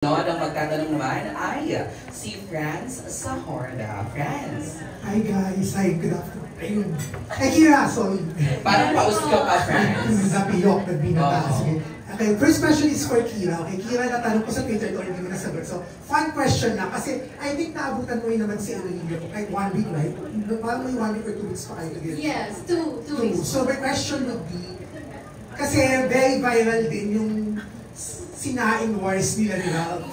Ang magtatanong naman ay si Franz Sahorda. Franz. Hi guys, hi, good afternoon. Kira, sorry. Parang paus ka pa, Franz. Napiyok, nagbinata. Sige. Okay, first question is for Kira. Okay, Kira, natanong ko sa Twitter to, hindi mo nasagot. So, fun question na. Kasi I think naabutan mo yun naman si Emilio. Kahit 1 week, right? Parang may 1 week or 2 weeks pa kayo together. Yes, two weeks. So, my question would be, kasi very viral din yung sinaing wars nila.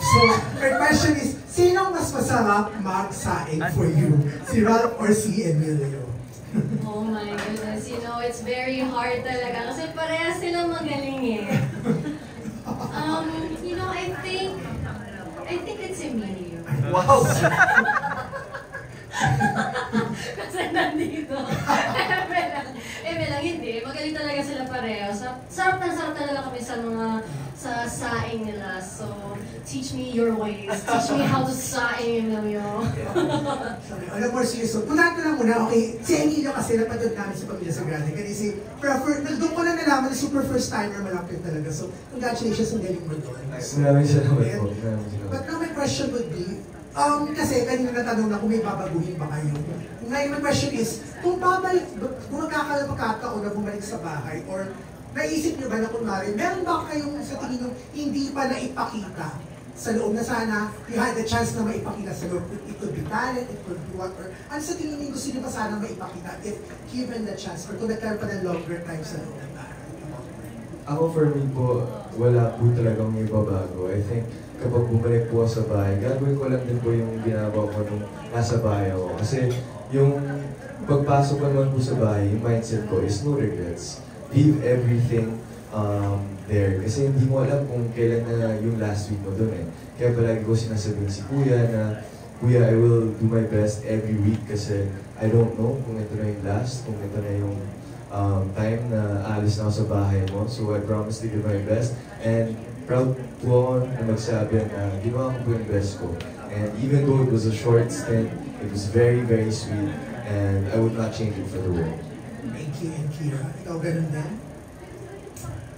So, my question is, sinong mas masarap mag-saing for you? Si Ralph or si Emilio? Oh my goodness, you know, it's very hard talaga kasi parehas silang magaling eh. You know, I think it's Emilio. Wow! Kasi nandito. Eme lang, hindi. Magaling talaga sila pareho. Sarap talaga kami sa saing nila. So, teach me your ways. Teach me how to saing, Emilio. Alam mo, seriously. Punaan ko lang muna, okay, si Emilio kasi napanood namin sa Pamilya Sagrada. Kasi doon ko lang nalaman na super first timer malapit talaga. So, congratulations, ang galing mo doon. Maraming salamat po. But now my question would be, kasi kanina natanong na kung may babaguhin ba kayo. Ngayon, my question is, kung magkakataon na bumalik sa bahay, or naisip nyo ba na kunwari, meron ba kayong sa tingin nyo hindi pa naipakita sa loob na sana you had the chance na maipakita sa loob? It could be talent, it could be what, or ano sa tingin nyo gusto nyo pa sana maipakita if given the chance, or kung nagkaroon pa ng longer time sa loob ng bahay? Ako for me po, wala po talagang may babago. I think kapag bumalik po sa bahay, gagawin ko lang din po yung ginagawa ko nung nasa bahay ako. Kasi yung pagpasok ko naman po sa bahay, yung mindset ko is no regrets. Leave everything there. Kasi hindi mo alam kung kailan na yung last week mo dun eh. Kaya palagi ko sinasabihin si Kuya na, Kuya, I will do my best every week kasi I don't know kung ito na yung last, kung ito na yung time na alis na ako sa bahay mo. So I promise to give my best. And proud po ako na magsabi na ginawa ko po yung best ko. And even though it was a short stint, it was very, very sweet. And I would not change it for the world. Thank you, and Kira. Ikaw ganun din?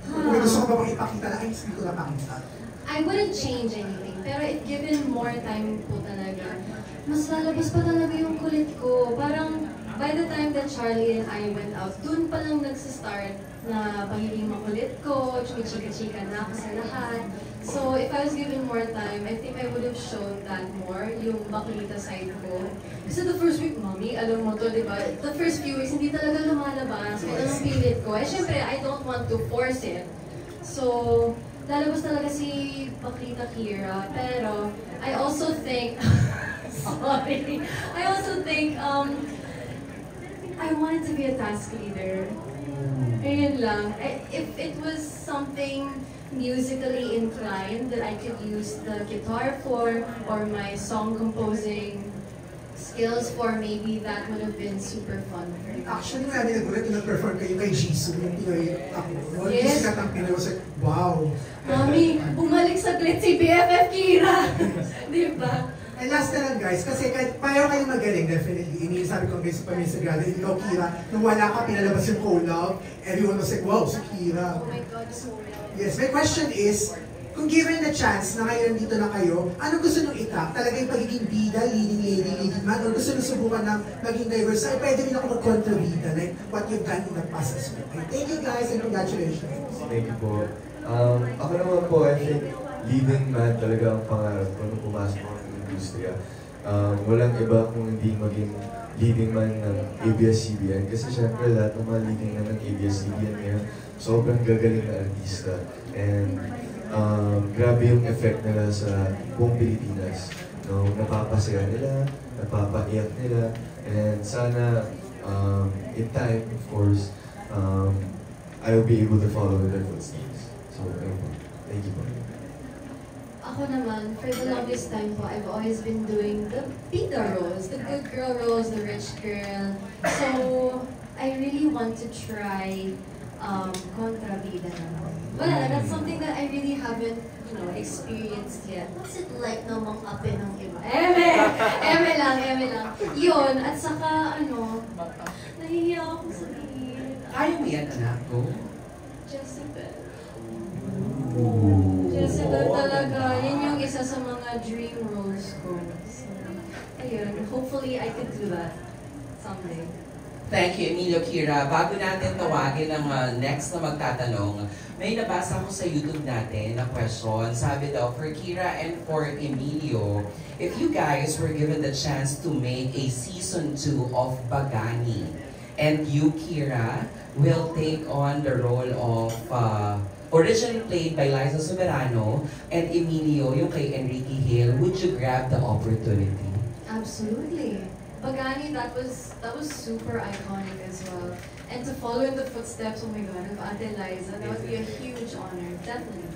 Kung may gusto ko ba bang ipakita na, ay, hindi ko napakita. I wouldn't change anything, pero if given more time po talaga, mas lalabas pa talaga yung kulit ko. Parang, by the time that Charlie and I went out, dun pa lang nagsistart na pagiging makulit ko, chika-chika na ako sa lahat. So, if I was given more time, I think I would have shown that more, yung baklita side ko. Kasi the first week, Mommy, alam mo to, di ba? The first few weeks, hindi talaga lumalabas. Ito ang pilit ko. Eh, syempre, I don't want to force it. So, lalabas talaga si Baklita Kira. Pero, I also think, sorry, I also think, I wanted to be a task leader. Ayun lang. If it was something musically inclined that I could use the guitar for, or my song composing skills for, maybe that would have been super fun. Actually, namin nagulat yung nag-perform kayo kay Jisoo, yung Pinoy ako. Yes. Sikat ang Pinoy, was like, wow. Mami, bumalik sa glit si BFF Kira. Di ba? And last na lang guys, kasi kahit pareho kayo magaling, definitely. Inisabi ko guys sa Pamilya Sagrada, ikaw Kira, nung wala ka, pinalabas yung collab, everyone was like, wow, si Kira. Oh my God, so well. Yes, my question is, kung given the chance na ngayon dito na kayo, ano gusto nung itak? Talaga yung pagiging bida, leading lady, leading man, o gusto nung subukan ng maging diverse? Ay, pwede rin ako mag-contribute, like what you've done in the past as well. Okay, thank you guys and congratulations. Thank you po. Ako naman po, I think leading man talaga ang pangarap ko nung pumasok ako ng industriya. Walang iba kung hindi maging leading man ng ABS-CBN. Kasi syempre lahat ng mga leading man ng ABS-CBN ngayon, sobrang gagaling na artista. And grabe yung effect nila sa buong Pilipinas. No? Napapasaya nila, napapaiyak nila, and sana in time, of course, I'll be able to follow their footsteps. So, thank you po. Ako naman, for the longest time po, I've always been doing the bida roles, the good girl roles, the rich girl. So, I really want to try kontrabida naman. Wala, that's something that I really haven't, experienced yet. What's it like na mang-ape ng iba? Eme lang. Yun, at saka, nahihiya ako sabihin. Kaya mo yan, anak ko? Jezebel. Ooh. Kasi Oo, doon talaga, ganda. yun yung isa sa mga dream roles ko. So, ayun, hopefully I could do that someday. Thank you, Emilio, Kira. Bago natin tawagin ang next na magtatanong, may nabasa ko sa YouTube natin na question. Sabi daw, for Kira and for Emilio, if you guys were given the chance to make a season 2 of Bagani, and you, Kira, will take on the role of originally played by Liza Soberano, and Emilio, yung kay Enrique Hill, would you grab the opportunity? Absolutely. Bagani, that was super iconic as well. And to follow in the footsteps, oh my God, of Ate Liza, that would be a huge honor, definitely.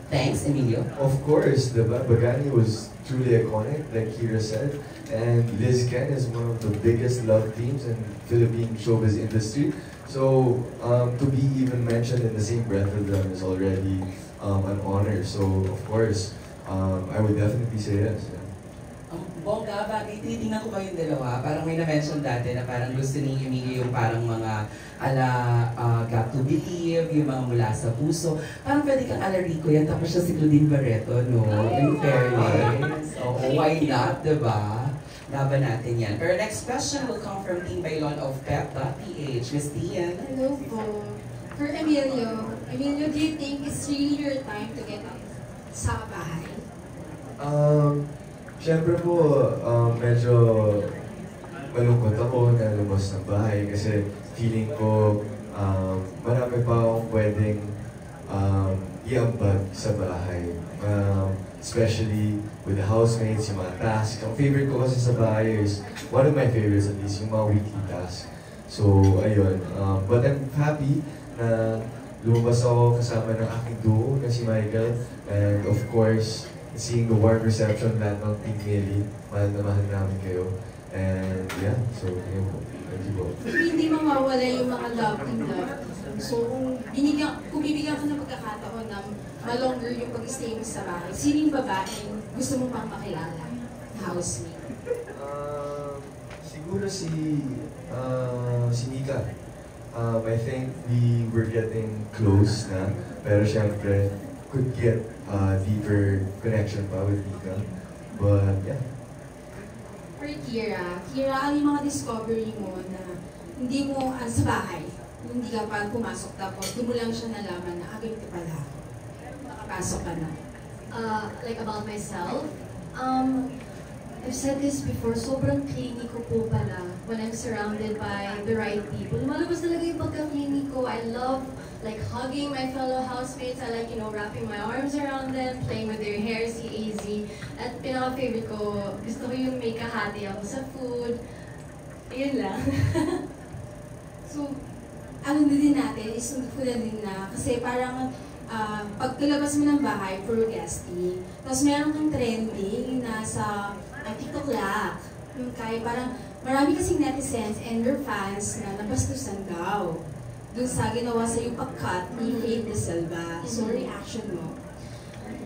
Thanks, Emilio. Of course, the Bagani was truly iconic, like Kira said, and Liz Ken is one of the biggest love teams in Philippine showbiz industry. So to be even mentioned in the same breath with them is already an honor. So of course, I would definitely say yes. Yeah. Bongga, bagay, tinitingnan ko ba yung dalawa? Parang may na-mention dati na parang gusto ni Emilio yung parang mga ala Got to Believe, yung mga Mula sa Puso. Parang pwede kang ala Rico yan, tapos siya si Claudine Barreto, no? In fairness. Oo, why not, diba? Laban natin yan. Pero next question will come from Team Bailon of Pep.ph. Miss Tian. Hello po. For Emilio, do you think it's really your time to get out sa bahay? Siyempre po, medyo malungkot ako na lumabas ng bahay kasi feeling ko marami pa akong pwedeng iambag sa bahay. Especially with the housemates, yung mga tasks. Ang favorite ko kasi sa bahay is, one of my favorites at least, yung mga weekly tasks. So, ayun. But I'm happy na lumabas ako kasama ng aking duo na si Michael. And of course, seeing the warm reception lahat ng Team Millie, mahal na mahal namin kayo. And yeah, so yun po. Thank you po. Hindi mawawala yung mga love team. So kung bibigyan ko ng pagkakataon na malonger yung pag-stay mo sa bahay, sino yung babaeng gusto mo pang makilala? Housemate. Siguro si Mika. I think we were getting close na, pero syempre could get deeper connection pa with Mika. But yeah. For Kira, ano yung mga discovery mo na hindi mo sa bahay, hindi ka pa pumasok tapos doon mo lang siya nalaman na ganito pala, nakapasok ka na. Like about myself, I've said this before, sobrang clingy ko po pala when I'm surrounded by the right people. Lumalabas talaga yung pagka-clingy ko. I love like hugging my fellow housemates. I like, wrapping my arms around them, playing with their hair, si AZ. At pinaka-favorite ko, gusto ko yung may kahati ako sa food. Yun lang. So, ano din natin, isunod ko na din na, kasi parang pag tulabas mo ng bahay, puro guesting. Tapos meron kang trending na sa TikTok Lack. Yung kaya parang marami kasing netizens and their fans na nabastusan daw dun sa ginawa sa yung pag-cut ni Faith De Silva. So, reaction mo?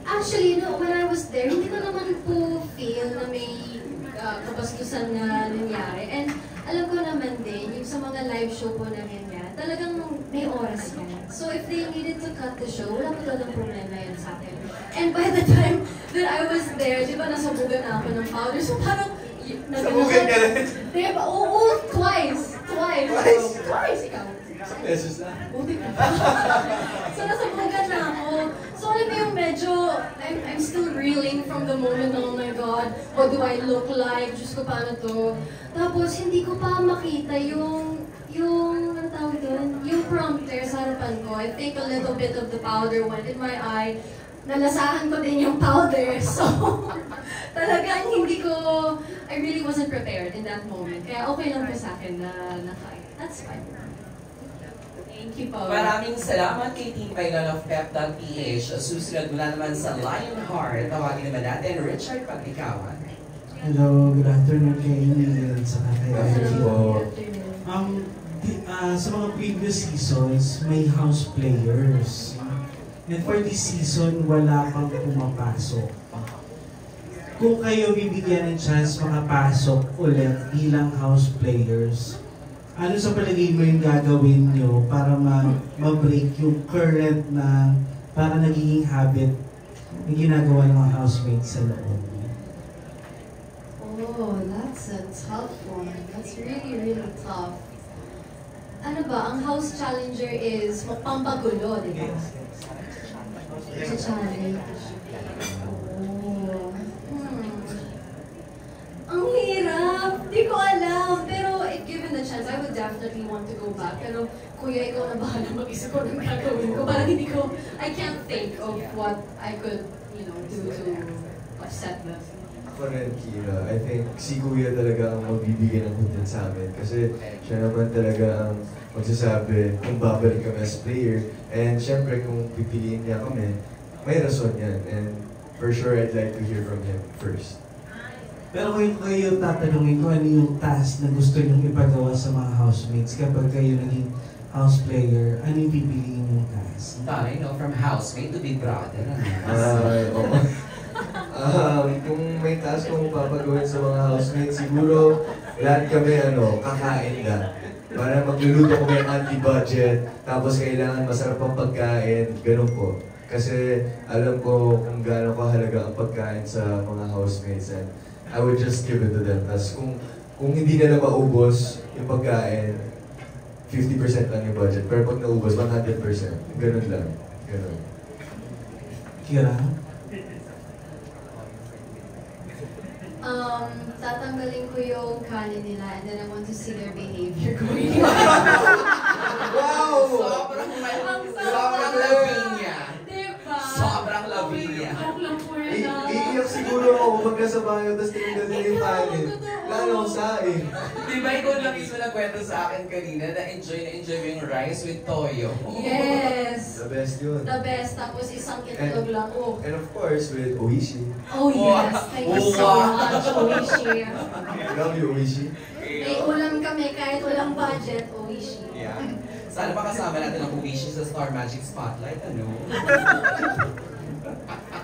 Actually, when I was there, hindi ko naman po feel na may kabastusan na nangyari. And alam ko naman din, yung sa mga live show po na ganyan, talagang may oras yan. So if they needed to cut the show, wala po talagang problema yan sa akin. And by the time that I was there, di ba nasabugan na ako ng powder? So parang, Sabugan ka rin? Diba? Oo, twice. Twice, ikaw. Beses na. Buti ka. So nasabugan na ako. So alam mo yung medyo, I'm still reeling from the moment na, oh my God, what do I look like? Diyos ko, paano to? Tapos hindi ko pa makita yung ano tawag doon? Yung prompter sa harapan ko. I think a little bit of the powder went in my eye. Nalasahan ko din yung powder. So, talagang I really wasn't prepared in that moment. Kaya okay lang po sa akin na that's fine. Thank you po. Maraming salamat kay Team Bailon of Pep.ph. Susunod mula naman sa Lionheart. Tawagin naman natin Richard Paglikawan. Hello, good afternoon kay Emilio at saka kay Hello. Sa mga previous seasons, may house players. And for this season, wala pang pumapasok. Kung kayo bibigyan ng chance makapasok ulit bilang house players, ano sa palagay mo yung gagawin nyo para ma-break yung current na para nagiging habit na ginagawa ng mga housemates sa loob? Oh, that's a tough one. That's really, really tough. Ano ba, ang house challenger is pampagulo, di ba? Sa challenge. Oh. Ang hirap! Di ko alam. Pero if given the chance, I would definitely want to go back. Pero kuya, ikaw na bahala mag-isip ko ng gagawin ko. Parang hindi ko, I can't think of what I could, do to upset them. Ako rin, Kira. I think si Kuya talaga ang magbibigay ng content sa amin. Kasi siya naman talaga ang magsasabi kung babalik kami as player. And syempre, kung pipiliin niya kami, may rason yan. And for sure, I'd like to hear from him first. Pero kung kayo tatanungin ko ano yung task na gusto niyong ipagawa sa mga housemates kapag kayo naging house player, ano yung pipiliin yung task? Dami, no? From housemate to big brother. Oo. Kung may task kong papagawin sa mga housemates, siguro lahat kami kakain na. Para magluluto kami anti-budget, tapos kailangan masarap ang pagkain, ganun po. Kasi alam ko kung gaano kahalaga ang pagkain sa mga housemates and I would just give it to them. Tapos kung hindi nila maubos yung pagkain, 50% lang yung budget. Pero pag naubos, 100%. Ganun lang. Ganun. Kira? Tatanggalin ko yung kanin nila and then I want to see their behavior going. Wow! Sobrang Lavinia. Diba? Sobrang Lavinia. Joke lang po yun ah. Iiyak siguro ako pag nasa bayo, tapos tinanggal nila yung kanin. Lalo akong saing. Di ba ikaw lang mismo nagkwento sa akin kanina na enjoy mo yung rice with toyo? Yes! The best yun. The best. Tapos isang itlog lang. Oh. And of course, with Oishi. Oh yes, thank you so much, Oishi. Love you, Oishi. May ulam kami kahit walang budget, Oishi. Yeah. Sana pa kasama natin ang Ubishi sa Star Magic Spotlight, ano?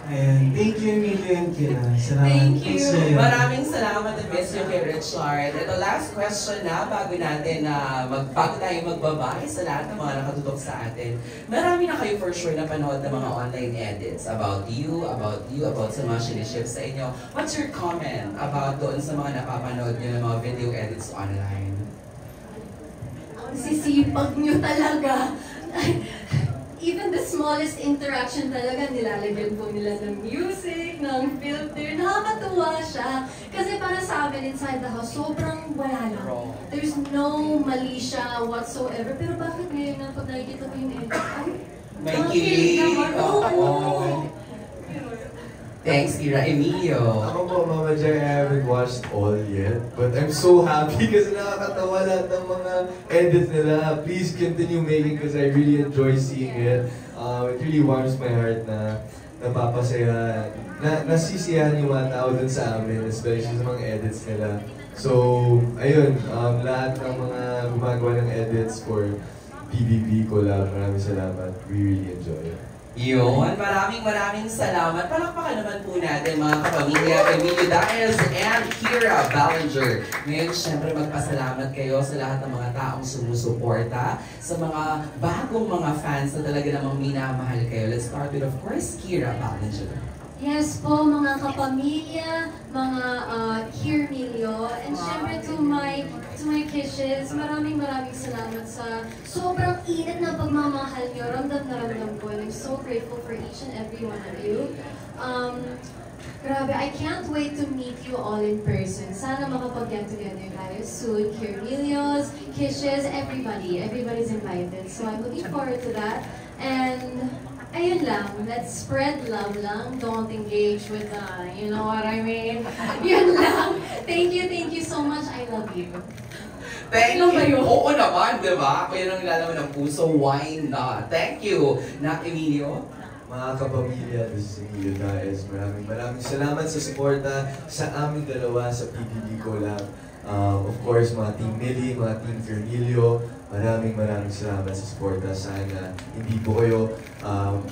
Ayan. Thank you, Emilio and Kira. Salamat. Thank you. Thanks sa'yo. Maraming salamat at miss yung kay Richard. Ito last question na bago tayo magbabay sa lahat ng mga nakatutok sa atin. Marami na kayo for sure na panood ng mga online edits about you, about sa mga siniship sa inyo. What's your comment about doon sa mga napapanood nyo ng mga video edits online? Ang sisipag nyo talaga. Even the smallest interaction talaga, nilalagyan po nila ng music, ng filter. Nakakatuwa siya. Kasi para sa amin, inside the house, sobrang wala lang. There's no mali siya whatsoever. Pero bakit ngayon na pag nakikita ko yung edit, ay, May bakit kilig. naman? Oo. Thanks, Kira. Emilio. Ako po, Mama Jai, I haven't watched all yet. But I'm so happy kasi nakakatawa lahat ng mga edits nila. Please continue making because I really enjoy seeing it. It really warms my heart na napapasaya, nasisiyahan yung mga tao dun sa amin, especially sa mga edits nila. So, ayun, lahat ng mga gumagawa ng edits for PBB collab, maraming salamat. We really enjoy it. Yun, maraming salamat. Palakpakan naman po natin mga kapamilya, Emilio Daez and Kira Ballinger. Ngayon, syempre magpasalamat kayo sa lahat ng mga taong sumusuporta, sa mga bagong mga fans na talaga namang minamahal kayo. Let's start with, of course, Kira Ballinger. Yes po, mga kapamilya, mga Kirmilyo, and syempre to my kishes, maraming salamat sa sobrang init na pagmamahal nyo. Ramdam na ramdam ko, and I'm so grateful for each and every one of you. Grabe, I can't wait to meet you all in person. Sana makapag-get together tayo soon. Kirmilyos, kishes, everybody's invited. So I'm looking forward to that. And ayun lang, let's spread love lang. Don't engage with you know what I mean? Yun lang. Thank you so much. I love you. Thank Ilan ba you. yun? Oo naman, di ba? Kaya nang nilalaman ng puso, why not? Thank you. Na, Emilio? Mga kapamilya, this is Emilio Daez. Maraming salamat sa suporta sa aming dalawa sa PBB Collab. Of course, mga Team Millie, mga Team Fernilio, maraming salamat sa suporta. Sana hindi po kayo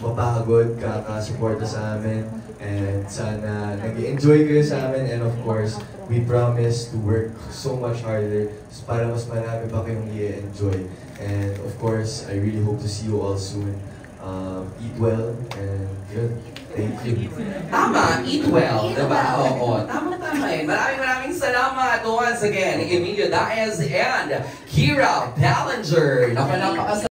mapagod kakasuporta sa amin. And sana nag-enjoy kayo sa amin. And of course, we promise to work so much harder para mas marami pa kayong i-enjoy. And of course, I really hope to see you all soon. Eat well and good. Thank you. Tama, eat well, diba? Oo, tama yun. Maraming salamat once again, Emilio Daez and Kira Ballinger. Napaka